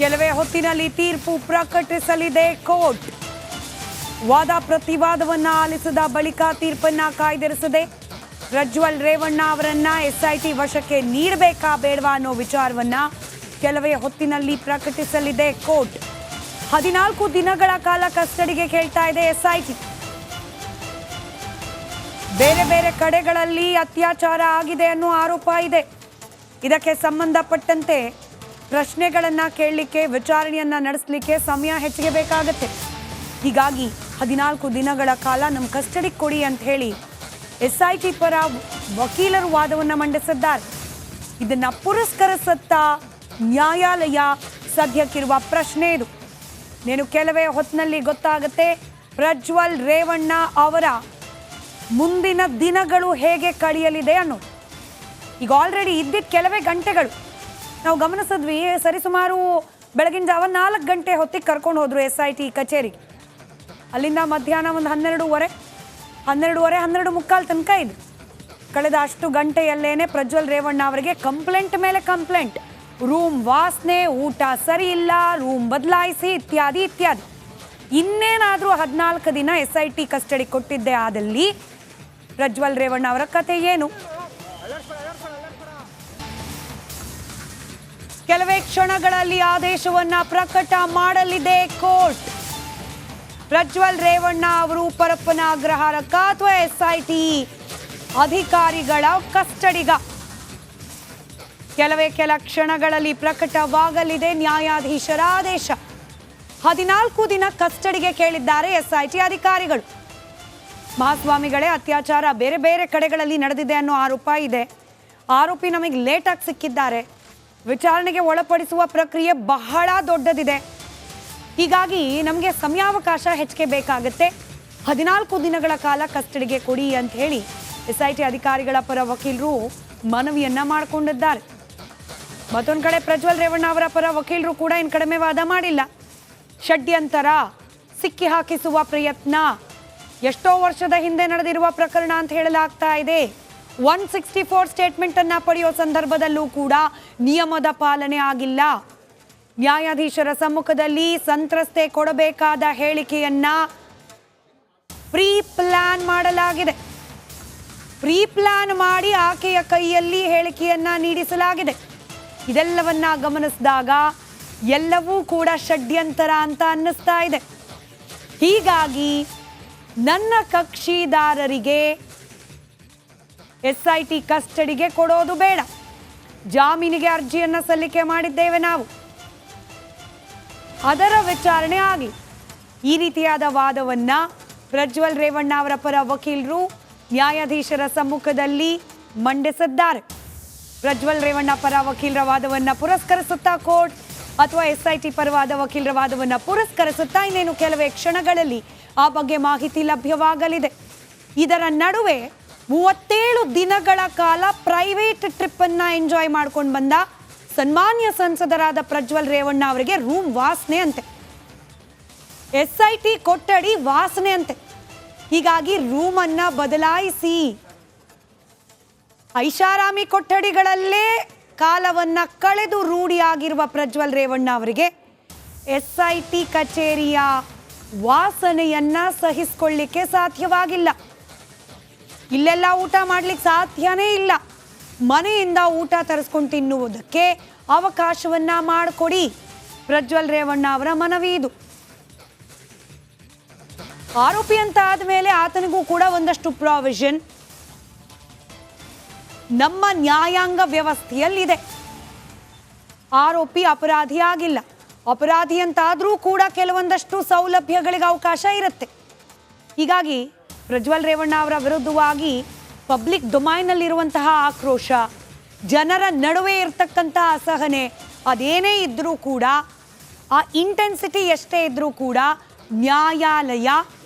ಕೆಲವೇ ಹೊತ್ತಿನಲ್ಲಿ ತೀರ್ಪು ಪ್ರಕಟಿಸಲಿದೆ ಕೋರ್ಟ್. ವಾದ ಪ್ರತಿವಾದವನ್ನ ಆಲಿಸಿದ ಬಳಿಕ ತೀರ್ಪನ್ನ ಕಾಯ್ದಿರಿಸಿದೆ. ಪ್ರಜ್ವಲ್ ರೇವಣ್ಣ ಅವರನ್ನ ಎಸ್ಐಟಿ ವಶಕ್ಕೆ ನೀಡಬೇಕಾ ಬೇಡವಾ ಅನ್ನೋ ವಿಚಾರವನ್ನ ಕೆಲವೇ ಹೊತ್ತಿನಲ್ಲಿ ಪ್ರಕಟಿಸಲಿದೆ ಕೋರ್ಟ್. 14 ದಿನಗಳ ಕಾಲ ಕಸ್ಟಡಿಗೆ ಕೇಳ್ತಾ ಇದೆ ಎಸ್ಐಟಿ. ಬೇರೆ ಬೇರೆ ಕಡೆಗಳಲ್ಲಿ ಅತ್ಯಾಚಾರ ಆಗಿದೆ ಅನ್ನೋ ಆರೋಪ ಇದೆ. ಇದಕ್ಕೆ ಸಂಬಂಧಪಟ್ಟಂತೆ ಪ್ರಶ್ನೆಗಳನ್ನ ಕೇಳಲಿಕ್ಕೆ, ವಿಚಾರಣೆಯನ್ನ ನಡೆಸಲಿಕ್ಕೆ ಸಮಯ ಹೆಚ್ಚಿಗೆ ಬೇಕಾಗುತ್ತೆ. ಹೀಗಾಗಿ 14 ದಿನಗಳ ಕಾಲ ನಮ್ಮ ಕಸ್ಟಡಿ ಕೊಡಿ ಅಂತ ಹೇಳಿ ಎಸ್ಐಟಿ ಪರ ವಕೀಲರು ವಾದವನ್ನು ಮಂಡಿಸಿದ್ದಾರೆ. ಇದನ್ನ ಪುರಸ್ಕರಿಸುತ್ತ ನ್ಯಾಯಾಲಯ ಸದ್ಯಕ್ಕಿರುವ ಪ್ರಶ್ನೆ ಇದು. నేను ಕೆಲವೇ ಹೊತ್ತಿನಲ್ಲಿ ಗೊತ್ತಾಗುತ್ತೆ ಪ್ರಜ್ವಲ್ ರೇವಣ್ಣ ಅವರ ಮುಂದಿನ ದಿನಗಳು ಹೇಗೆ ಕಳೆಯಲಿದೆ ಅನ್ನೋದು. ಈಗ ಆಲ್ರೆಡಿ ಇದ್ದಿದ್ದ ಕೆಲವೇ ಗಂಟೆಗಳು ನಾವು ಗಮನಿಸಿದ್ವಿ. ಸರಿಸುಮಾರು ಬೆಳಗಿನ ಜಾವ 4 ಗಂಟೆ ಹೊತ್ತಿಗೆ ಕರ್ಕೊಂಡು ಹೋದ್ರು SIT ಕಚೇರಿಗೆ. ಅಲ್ಲಿಂದ ಮಧ್ಯಾಹ್ನ ಒಂದು 12:30, 12:30 ತನಕ ಇದೆ. ಕಳೆದ ಅಷ್ಟು ಗಂಟೆಯಲ್ಲೇನೆ ಪ್ರಜ್ವಲ್ ರೇವಣ್ಣ ಅವರಿಗೆ ಕಂಪ್ಲೇಂಟ್ ಮೇಲೆ ಕಂಪ್ಲೇಂಟ್, ರೂಮ್ ವಾಸನೆ, ಊಟ ಸರಿ ಇಲ್ಲ, ರೂಮ್ ಬದಲಾಯಿಸಿ, ಇತ್ಯಾದಿ ಇತ್ಯಾದಿ. ಇನ್ನೇನಾದರೂ 14 ದಿನ SIT ಕಸ್ಟಡಿ ಕೊಟ್ಟಿದ್ದೆ ಆದಲ್ಲಿ ಪ್ರಜ್ವಲ್ ರೇವಣ್ಣ ಅವರ ಕತೆ ಏನು? ಕೆಲವೇ ಕ್ಷಣಗಳಲ್ಲಿ ಆದೇಶವನ್ನ ಪ್ರಕಟ ಮಾಡಲಿದೆ ಕೋರ್ಟ್. ಪ್ರಜ್ವಲ್ ರೇವಣ್ಣ ಅವರು ಪರಪ್ಪನ ಅಗ್ರಹಾರಕ ಅಥವಾ SIT ಅಧಿಕಾರಿಗಳ ಕಸ್ಟಡಿಗ ಕೆಲ ಕ್ಷಣಗಳಲ್ಲಿ ಪ್ರಕಟವಾಗಲಿದೆ ನ್ಯಾಯಾಧೀಶರ ಆದೇಶ. 14 ದಿನ ಕಸ್ಟಡಿಗೆ ಕೇಳಿದ್ದಾರೆ SIT ಅಧಿಕಾರಿಗಳು. ಮಹಾಸ್ವಾಮಿಗಳೇ, ಅತ್ಯಾಚಾರ ಬೇರೆ ಬೇರೆ ಕಡೆಗಳಲ್ಲಿ ನಡೆದಿದೆ ಅನ್ನೋ ಆರೋಪ ಇದೆ. ಆರೋಪಿ ನಮಗೆ ಲೇಟಾಗಿ ಸಿಕ್ಕಿದ್ದಾರೆ. ವಿಚಾರಣೆಗೆ ಒಳಪಡಿಸುವ ಪ್ರಕ್ರಿಯೆ ಬಹಳ ದೊಡ್ಡದಿದೆ. ಹೀಗಾಗಿ ನಮಗೆ ಸಮಯಾವಕಾಶ ಹೆಚ್ಚಿಗೆ ಬೇಕಾಗುತ್ತೆ. 14 ದಿನಗಳ ಕಾಲ ಕಸ್ಟಡಿಗೆ ಕೊಡಿ ಅಂತ ಹೇಳಿ SIT ಅಧಿಕಾರಿಗಳ ಪರ ವಕೀಲರು ಮನವಿಯನ್ನ ಮಾಡಿಕೊಂಡಿದ್ದಾರೆ. ಮತ್ತೊಂದು ಕಡೆ ಪ್ರಜ್ವಲ್ ರೇವಣ್ಣ ಅವರ ಪರ ವಕೀಲರು ಕೂಡ ಇನ್ನು ಕಡಿಮೆ ವಾದ ಮಾಡಿಲ್ಲ. ಷಡ್ಯಂತರ, ಸಿಕ್ಕಿ ಹಾಕಿಸುವ ಪ್ರಯತ್ನ, ಎಷ್ಟೋ ವರ್ಷದ ಹಿಂದೆ ನಡೆದಿರುವ ಪ್ರಕರಣ ಅಂತ ಹೇಳಲಾಗ್ತಾ ಇದೆ. 164 ಸ್ಟೇಟ್ಮೆಂಟ್ ಅನ್ನ ಪಡೆಯೋ ಸಂದರ್ಭದಲ್ಲೂ ಕೂಡ ನಿಯಮದ ಪಾಲನೆ ಆಗಿಲ್ಲ. ನ್ಯಾಯಾಧೀಶರ ಸಮ್ಮುಖದಲ್ಲಿ ಸಂತ್ರಸ್ತೆ ಕೊಡಬೇಕಾದ ಹೇಳಿಕೆಯನ್ನ ಪ್ರೀ ಪ್ಲಾನ್ ಮಾಡಲಾಗಿದೆ. ಪ್ರೀ ಪ್ಲಾನ್ ಮಾಡಿ ಆಕೆಯ ಕೈಯಲ್ಲಿ ಹೇಳಿಕೆಯನ್ನ ನೀಡಿಸಲಾಗಿದೆ. ಇದೆಲ್ಲವನ್ನ ಗಮನಿಸಿದಾಗ ಎಲ್ಲವೂ ಕೂಡ ಷಡ್ಯಂತರ ಅಂತ ಅನ್ನಿಸ್ತಾ ಇದೆ. ಹೀಗಾಗಿ ನನ್ನ ಕಕ್ಷಿದಾರರಿಗೆ SIT ಕಸ್ಟಡಿಗೆ ಕೊಡೋದು ಬೇಡ, ಜಾಮೀನಿಗೆ ಅರ್ಜಿಯನ್ನು ಸಲ್ಲಿಕೆ ಮಾಡಿದ್ದೇವೆ ನಾವು, ಅದರ ವಿಚಾರಣೆ ಆಗಲಿ. ಈ ರೀತಿಯಾದ ವಾದವನ್ನ ಪ್ರಜ್ವಲ್ ರೇವಣ್ಣ ಅವರ ಪರ ವಕೀಲರು ನ್ಯಾಯಾಧೀಶರ ಸಮ್ಮುಖದಲ್ಲಿ ಮಂಡಿಸಿದ್ದಾರೆ. ಪ್ರಜ್ವಲ್ ರೇವಣ್ಣ ಪರ ವಕೀಲರ ವಾದವನ್ನ ಪುರಸ್ಕರಿಸುತ್ತಾ ಕೋರ್ಟ್ ಅಥವಾ SIT ಪರವಾದ ವಕೀಲರ ವಾದವನ್ನ ಪುರಸ್ಕರಿಸುತ್ತಾ ಇನ್ನೇನು ಕೆಲವೇ ಕ್ಷಣಗಳಲ್ಲಿ ಆ ಬಗ್ಗೆ ಮಾಹಿತಿ ಲಭ್ಯವಾಗಲಿದೆ. ಇದರ ನಡುವೆ 37 ದಿನಗಳ ಕಾಲ ಪ್ರೈವೇಟ್ ಟ್ರಿಪ್ ಅನ್ನ ಎಂಜಾಯ್ ಮಾಡ್ಕೊಂಡು ಬಂದ ಸನ್ಮಾನ್ಯ ಸಂಸದರಾದ ಪ್ರಜ್ವಲ್ ರೇವಣ್ಣ ಅವರಿಗೆ ರೂಮ್ ವಾಸನೆ ಅಂತೆ, SIT ಕೊಠಡಿ ವಾಸನೆ ಅಂತೆ. ಹೀಗಾಗಿ ರೂಮ್ ಅನ್ನ ಬದಲಾಯಿಸಿ ಐಷಾರಾಮಿ ಕೊಠಡಿಗಳಲ್ಲೇ ಕಾಲವನ್ನ ಕಳೆದು ರೂಢಿಯಾಗಿರುವ ಪ್ರಜ್ವಲ್ ರೇವಣ್ಣ ಅವರಿಗೆ SIT ಕಚೇರಿಯ ವಾಸನೆಯನ್ನ ಸಹಿಸಿಕೊಳ್ಳಿಕ್ಕೆ ಸಾಧ್ಯವಾಗಿಲ್ಲ. ಇಲ್ಲೆಲ್ಲ ಊಟ ಮಾಡ್ಲಿಕ್ಕೆ ಸಾಧ್ಯನೇ ಇಲ್ಲ. ಮನೆಯಿಂದ ಊಟ ತರಿಸ್ಕೊಂಡು ತಿನ್ನುವುದಕ್ಕೆ ಅವಕಾಶವನ್ನ ಮಾಡಿಕೊಡಿ, ಪ್ರಜ್ವಲ್ ರೇವಣ್ಣ ಅವರ ಮನವಿ ಇದು. ಆರೋಪಿ ಅಂತ ಆದಮೇಲೆ ಆತನಿಗೂ ಕೂಡ ಒಂದಷ್ಟು ಪ್ರಾವಿಷನ್ ನಮ್ಮ ನ್ಯಾಯಾಂಗ ವ್ಯವಸ್ಥೆಯಲ್ಲಿದೆ. ಆರೋಪಿ ಅಪರಾಧಿ ಆಗಿಲ್ಲ, ಅಪರಾಧಿ ಅಂತಾದರೂ ಕೂಡ ಕೆಲವೊಂದಷ್ಟು ಸೌಲಭ್ಯಗಳಿಗೆ ಅವಕಾಶ ಇರುತ್ತೆ. ಹೀಗಾಗಿ ಪ್ರಜ್ವಲ್ ರೇವಣ್ಣ ಅವರ ವಿರುದ್ಧವಾಗಿ ಪಬ್ಲಿಕ್ ಡೊಮೈನಲ್ಲಿರುವಂತಹ ಆಕ್ರೋಶ, ಜನರ ನಡುವೆ ಇರತಕ್ಕಂತಹ ಅಸಹನೆ, ಅದೇನೇ ಇದ್ದರೂ ಕೂಡ, ಆ ಇಂಟೆನ್ಸಿಟಿ ಎಷ್ಟೇ ಇದ್ದರೂ ಕೂಡ ನ್ಯಾಯಾಲಯ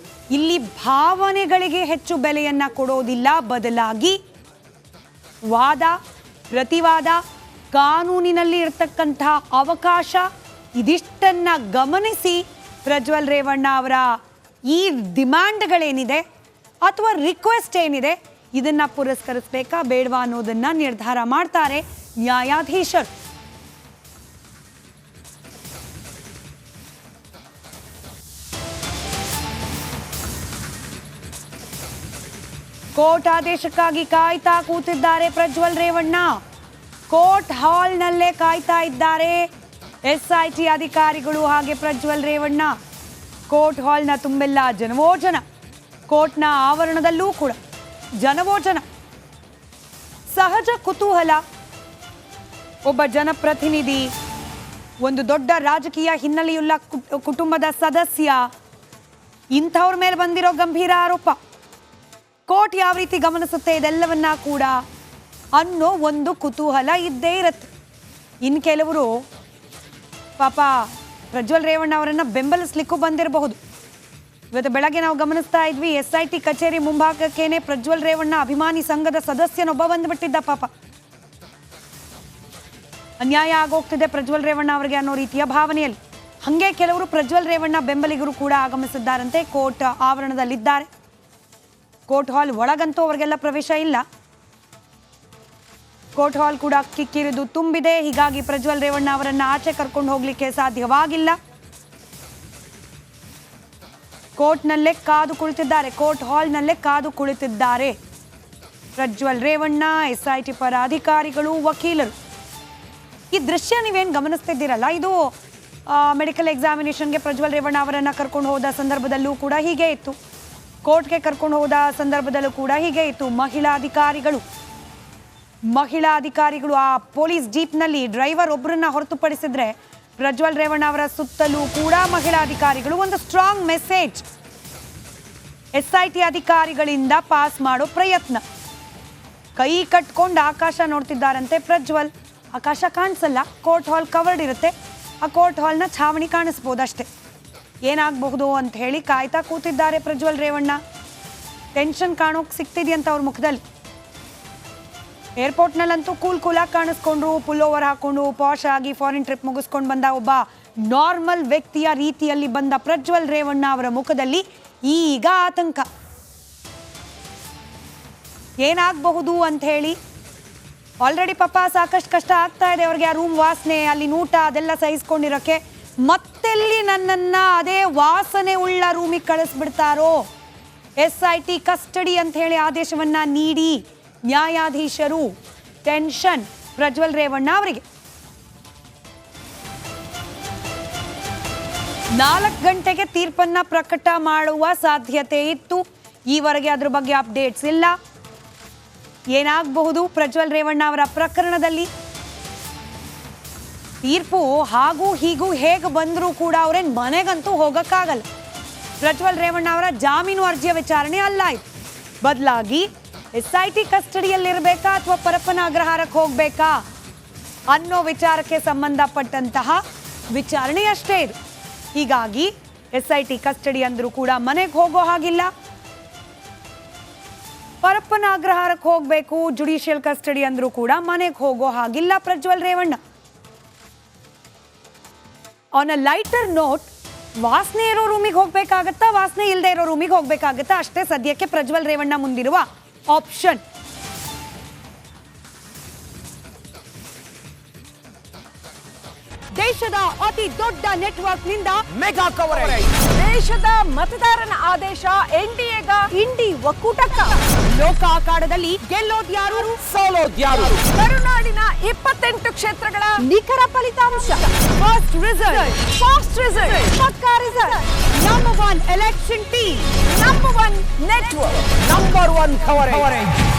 ಇಲ್ಲಿ ಭಾವನೆಗಳಿಗೆ ಹೆಚ್ಚು ಬೆಲೆಯನ್ನು ಕೊಡೋದಿಲ್ಲ. ಬದಲಾಗಿ ವಾದ ಪ್ರತಿವಾದ, ಕಾನೂನಿನಲ್ಲಿ ಇರತಕ್ಕಂತಹ ಅವಕಾಶ, ಇದಿಷ್ಟನ್ನ ಗಮನಿಸಿ ಪ್ರಜ್ವಲ್ ರೇವಣ್ಣ ಅವರ ಈ ಡಿಮ್ಯಾಂಡ್ಗಳೇನಿದೆ ಅಥವಾ ರಿಕ್ವೆಸ್ಟ್ ಏನಿದೆ ಇದನ್ನ ಪುರಸ್ಕರಿಸಬೇಕಾ ಬೇಡವಾ ಅನ್ನೋದನ್ನ ನಿರ್ಧಾರ ಮಾಡ್ತಾರೆ ನ್ಯಾಯಾಧೀಶರು. ಕೋರ್ಟ್ ಆದೇಶಕ್ಕಾಗಿ ಕಾಯ್ತಾ ಕೂತಿದ್ದಾರೆ ಪ್ರಜ್ವಲ್ ರೇವಣ್ಣ. ಕೋರ್ಟ್ ಹಾಲ್ನಲ್ಲೇ ಕಾಯ್ತಾ ಇದ್ದಾರೆ ಎಸ್ಐಟಿ ಅಧಿಕಾರಿಗಳು ಹಾಗೆ ಪ್ರಜ್ವಲ್ ರೇವಣ್ಣ. ಕೋರ್ಟ್ ಹಾಲ್ನ ತುಂಬೆಲ್ಲ ಜನವೋ ಜನ, ಕೋರ್ಟ್ನ ಆವರಣದಲ್ಲೂ ಕೂಡ ಜನವೋ ಜನ. ಸಹಜ ಕುತೂಹಲ. ಒಬ್ಬ ಜನಪ್ರತಿನಿಧಿ, ಒಂದು ದೊಡ್ಡ ರಾಜಕೀಯ ಹಿನ್ನೆಲೆಯುಳ್ಳ ಕುಟುಂಬದ ಸದಸ್ಯ, ಇಂಥವ್ರ ಮೇಲೆ ಬಂದಿರೋ ಗಂಭೀರ ಆರೋಪ. ಕೋರ್ಟ್ ಯಾವ ರೀತಿ ಗಮನಿಸುತ್ತೆ ಇದೆಲ್ಲವನ್ನ ಕೂಡ ಅನ್ನೋ ಒಂದು ಕುತೂಹಲ ಇದ್ದೇ ಇರುತ್ತೆ. ಇನ್ನು ಕೆಲವರು ಪಾಪ ಪ್ರಜ್ವಲ್ ರೇವಣ್ಣ ಅವರನ್ನು ಬೆಂಬಲಿಸ್ಲಿಕ್ಕೂ ಬಂದಿರಬಹುದು. ಇವತ್ತು ಬೆಳಗ್ಗೆ ನಾವು ಗಮನಿಸ್ತಾ ಇದ್ವಿ, SIT ಕಚೇರಿ ಮುಂಭಾಗಕ್ಕೇನೆ ಪ್ರಜ್ವಲ್ ರೇವಣ್ಣ ಅಭಿಮಾನಿ ಸಂಘದ ಸದಸ್ಯನೊಬ್ಬ ಬಂದುಬಿಟ್ಟಿದ್ದ. ಪಾಪ ಅನ್ಯಾಯ ಆಗೋಗ್ತಿದೆ ಪ್ರಜ್ವಲ್ ರೇವಣ್ಣ ಅವರಿಗೆ ಅನ್ನೋ ರೀತಿಯ ಭಾವನೆಯಲ್ಲಿ. ಹಾಗೆ ಕೆಲವರು ಪ್ರಜ್ವಲ್ ರೇವಣ್ಣ ಬೆಂಬಲಿಗರು ಕೂಡ ಆಗಮಿಸಿದ್ದಾರಂತೆ. ಕೋರ್ಟ್ ಆವರಣದಲ್ಲಿದ್ದಾರೆ. ಕೋರ್ಟ್ ಹಾಲ್ ಒಳಗಂತೂ ಅವರಿಗೆಲ್ಲ ಪ್ರವೇಶ ಇಲ್ಲ. ಕೋರ್ಟ್ ಹಾಲ್ ಕೂಡ ಕಿಕ್ಕಿರಿದು ತುಂಬಿದೆ. ಹೀಗಾಗಿ ಪ್ರಜ್ವಲ್ ರೇವಣ್ಣ ಅವರನ್ನು ಆಚೆ ಕರ್ಕೊಂಡು ಹೋಗ್ಲಿಕ್ಕೆ ಸಾಧ್ಯವಾಗಿಲ್ಲ. ಕೋರ್ಟ್ನಲ್ಲೇ ಕಾದು ಕುಳಿತಿದ್ದಾರೆ, ಕೋರ್ಟ್ ಹಾಲ್ನಲ್ಲೇ ಕಾದು ಕುಳಿತಿದ್ದಾರೆ ಪ್ರಜ್ವಲ್ ರೇವಣ್ಣ, SIT ಪರ ಅಧಿಕಾರಿಗಳು, ವಕೀಲರು. ಈ ದೃಶ್ಯ ನೀವೇನು ಗಮನಿಸ್ತಿದ್ದೀರಲ್ಲ, ಇದು ಮೆಡಿಕಲ್ ಎಕ್ಸಾಮಿನೇಷನ್ಗೆ ಪ್ರಜ್ವಲ್ ರೇವಣ್ಣ ಅವರನ್ನು ಕರ್ಕೊಂಡು ಹೋದ ಸಂದರ್ಭದಲ್ಲೂ ಕೂಡ ಹೀಗೆ ಇತ್ತು. ಕೋರ್ಟ್ಗೆ ಕರ್ಕೊಂಡು ಹೋದ ಸಂದರ್ಭದಲ್ಲೂ ಕೂಡ ಹೀಗೆ ಇತ್ತು. ಮಹಿಳಾ ಅಧಿಕಾರಿಗಳು ಆ ಪೊಲೀಸ್ ಜೀಪ್ನಲ್ಲಿ ಡ್ರೈವರ್ ಒಬ್ಬರನ್ನ ಹೊರತುಪಡಿಸಿದ್ರೆ ಪ್ರಜ್ವಲ್ ರೇವಣ್ಣ ಅವರ ಸುತ್ತಲೂ ಕೂಡ ಮಹಿಳಾ ಅಧಿಕಾರಿಗಳು. ಒಂದು ಸ್ಟ್ರಾಂಗ್ ಮೆಸೇಜ್ SIT ಅಧಿಕಾರಿಗಳಿಂದ ಪಾಸ್ ಮಾಡೋ ಪ್ರಯತ್ನ. ಕೈ ಕಟ್ಕೊಂಡು ಆಕಾಶ ನೋಡ್ತಿದ್ದಾರಂತೆ ಪ್ರಜ್ವಲ್. ಆಕಾಶ ಕಾಣಿಸಲ್ಲ, ಕೋರ್ಟ್ ಹಾಲ್ ಕವರ್ಡ್ ಇರುತ್ತೆ. ಆ ಕೋರ್ಟ್ ಹಾಲ್ನ ಛಾವಣಿ ಕಾಣಿಸ್ಬೋದಷ್ಟೇ. ಏನಾಗಬಹುದು ಅಂತ ಹೇಳಿ ಕಾಯ್ತಾ ಕೂತಿದ್ದಾರೆ ಪ್ರಜ್ವಲ್ ರೇವಣ್ಣ. ಟೆನ್ಷನ್ ಕಾಣೋಕೆ ಸಿಗ್ತಿದೆಯಂತ ಅವ್ರ ಮುಖದಲ್ಲಿ. ಏರ್ಪೋರ್ಟ್ನಲ್ಲಂತೂ ಕೂಲಾಗಿ ಕಾಣಿಸ್ಕೊಂಡ್ರು, ಪುಲ್ ಓವರ್ ಹಾಕೊಂಡು ಪಾಶ್ ಆಗಿ ಫಾರಿನ್ ಟ್ರಿಪ್ ಮುಗಿಸ್ಕೊಂಡು ಬಂದ ಒಬ್ಬ ನಾರ್ಮಲ್ ವ್ಯಕ್ತಿಯ ರೀತಿಯಲ್ಲಿ ಬಂದ ಪ್ರಜ್ವಲ್ ರೇವಣ್ಣ ಅವರ ಮುಖದಲ್ಲಿ ಈಗ ಆತಂಕ. ಏನಾಗಬಹುದು ಅಂತ ಹೇಳಿ ಆಲ್ರೆಡಿ ಪಾಪ ಸಾಕಷ್ಟು ಕಷ್ಟ ಆಗ್ತಾ ಇದೆ ಅವ್ರಿಗೆ. ಆ ರೂಮ್ ವಾಸನೆ, ಅಲ್ಲಿ ಊಟ ಅದೆಲ್ಲ ಸಹಿಸ್ಕೊಂಡಿರೋಕ್ಕೆ ಮತ್ತೆಲ್ಲಿ ನನ್ನನ್ನು ಅದೇ ವಾಸನೆ ಉಳ್ಳ ರೂಮಿಗೆ ಕಳಿಸ್ಬಿಡ್ತಾರೋ. SIT ಕಸ್ಟಡಿ ಅಂತ ಹೇಳಿ ಆದೇಶವನ್ನ ನೀಡಿ ನ್ಯಾಯಾಧೀಶರು. ಟೆನ್ಷನ್ ಪ್ರಜ್ವಲ್ ರೇವಣ್ಣ ಅವರಿಗೆ. 4 ಗಂಟೆಗೆ ತೀರ್ಪನ್ನ ಪ್ರಕಟ ಮಾಡುವ ಸಾಧ್ಯತೆ ಇತ್ತು. ಈವರೆಗೆ ಅದ್ರ ಬಗ್ಗೆ ಅಪ್ಡೇಟ್ಸ್ ಇಲ್ಲ. ಏನಾಗಬಹುದು ಪ್ರಜ್ವಲ್ ರೇವಣ್ಣ ಅವರ ಪ್ರಕರಣದಲ್ಲಿ? ತೀರ್ಪು ಹಾಗೂ ಹೀಗೂ ಹೇಗೆ ಬಂದರೂ ಕೂಡ ಅವರೇನು ಮನೆಗಂತೂ ಹೋಗೋಕ್ಕಾಗಲ್ಲ. ಪ್ರಜ್ವಲ್ ರೇವಣ್ಣ ಅವರ ಜಾಮೀನು ಅರ್ಜಿಯ ವಿಚಾರಣೆ ಅಲ್ಲ ಇದು. ಬದಲಾಗಿ SIT ಕಸ್ಟಡಿಯಲ್ಲಿರಬೇಕಾ ಅಥವಾ ಪರಪ್ಪನ ಅಗ್ರಹಾರಕ್ಕೆ ಹೋಗಬೇಕಾ ಅನ್ನೋ ವಿಚಾರಕ್ಕೆ ಸಂಬಂಧಪಟ್ಟಂತಹ ವಿಚಾರಣೆ ಅಷ್ಟೇ ಇದು. ಹೀಗಾಗಿ SIT ಕಸ್ಟಡಿ ಅಂದರೂ ಕೂಡ ಮನೆಗೆ ಹೋಗೋ ಹಾಗಿಲ್ಲ. ಪರಪ್ಪನ ಅಗ್ರಹಾರಕ್ಕೆ ಹೋಗಬೇಕು, ಜುಡಿಷಿಯಲ್ ಕಸ್ಟಡಿ ಅಂದರೂ ಕೂಡ ಮನೆಗೆ ಹೋಗೋ ಹಾಗಿಲ್ಲ Prajwal Revanna. On a lighter note, ವಾಸನೆ ಇರೋ ರೂಮಿಗೆ ಹೋಗ್ಬೇಕಾಗತ್ತಾ, ವಾಸನೆ ಇಲ್ಲದೆ ಇರೋ ರೂಮಿಗೆ ಹೋಗ್ಬೇಕಾಗತ್ತಾ ಅಷ್ಟೇ ಸದ್ಯಕ್ಕೆ ಪ್ರಜ್ವಲ್ ರೇವಣ್ಣ ಮುಂದಿರುವ ಆಪ್ಷನ್. ದೇಶದ ಅತಿ ದೊಡ್ಡ ನೆಟ್ವರ್ಕ್ ನಿಂದ ಮೆಗಾ ಕವರೇಜ್. ದೇಶದ ಮತದಾರನ ಆದೇಶ NDAಗ ಇಂಡಿ ಒಕ್ಕೂಟಕ್ಕ. ಲೋಕ ಅಖಾಡದಲ್ಲಿ ಗೆಲ್ಲೋದ್ಯಾರು, ಸೋಲೋದ್ಯಾರು? ಕರುನಾಡಿನ 28 ಕ್ಷೇತ್ರಗಳ ನಿಖರ ಫಲಿತಾಂಶ. ಫಾಸ್ಟ್ ರಿಸಲ್ಟ್, ಪಕ್ಕಾ result. Number 1 election team, number 1 network, number 1 coverage.